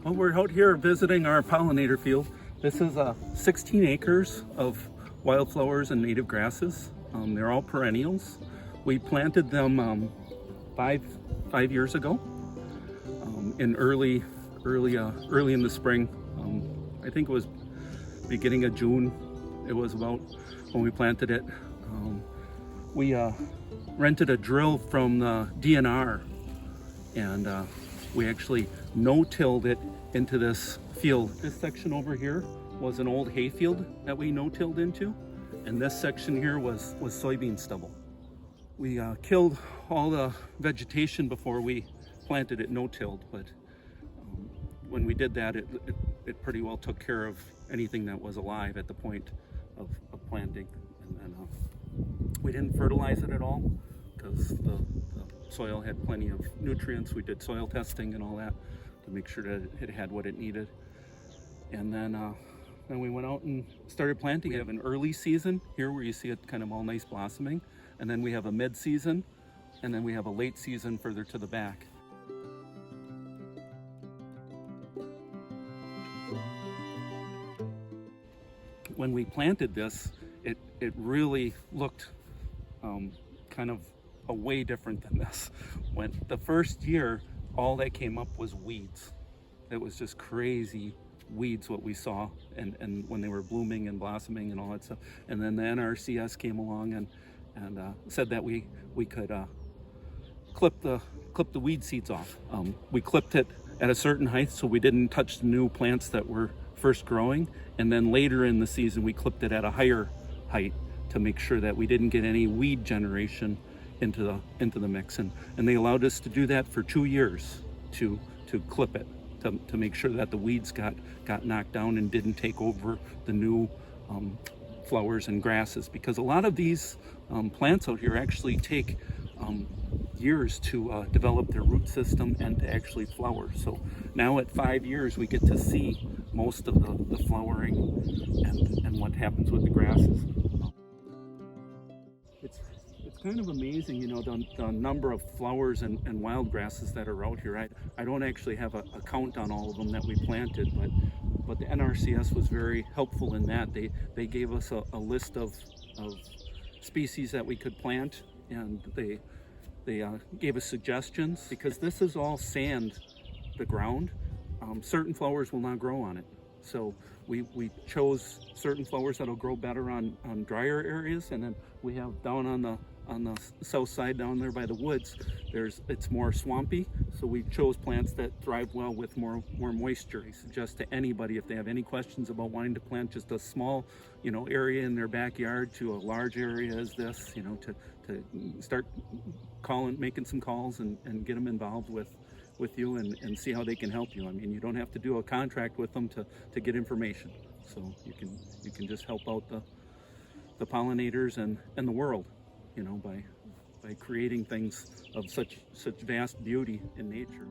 Well, we're out here visiting our pollinator field. This is 16 acres of wildflowers and native grasses. They're all perennials. We planted them five years ago in early in the spring. I think it was beginning of June. It was about when we planted it. We rented a drill from the DNR, and we actually no-tilled it into this field. This section over here was an old hayfield that we no-tilled into, and this section here was soybean stubble. We killed all the vegetation before we planted it no-tilled, but when we did that, it pretty well took care of anything that was alive at the point of planting. And then we didn't fertilize it at all because the soil had plenty of nutrients. We did soil testing and all that to make sure that it had what it needed. And then we went out and started planting. We have an early season here where you see it kind of all nice blossoming. And then we have a mid-season, and then we have a late season further to the back. When we planted this, it really looked kind of a way different than this. When the first year, all that came up was weeds. It was just crazy weeds what we saw, and when they were blooming and blossoming and all that stuff. And then the NRCS came along and said that we could clip the weed seeds off. We clipped it at a certain height so we didn't touch the new plants that were first growing, and then later in the season we clipped it at a higher height to make sure that we didn't get any weed generation into the mix. And they allowed us to do that for 2 years to clip it to make sure that the weeds got knocked down and didn't take over the new flowers and grasses, because a lot of these plants out here actually take years to develop their root system and to actually flower. So now at 5 years we get to see most of the flowering and what happens with the grasses. It's kind of amazing, you know, the number of flowers and wild grasses that are out here. I don't actually have a count on all of them that we planted, but the NRCS was very helpful in that. They gave us a list of species that we could plant, and they gave us suggestions. Because this is all sand, the ground, certain flowers will not grow on it. So we chose certain flowers that'll grow better on drier areas, and then we have down on the south side down there by the woods, it's more swampy, so we chose plants that thrive well with more moisture. I suggest to anybody, if they have any questions about wanting to plant just a small, you know, area in their backyard to a large area as this, you know, to start making some calls and get them involved with you and see how they can help you. I mean, you don't have to do a contract with them to get information. So you can just help out the pollinators and the world, you know, by creating things of such vast beauty in nature.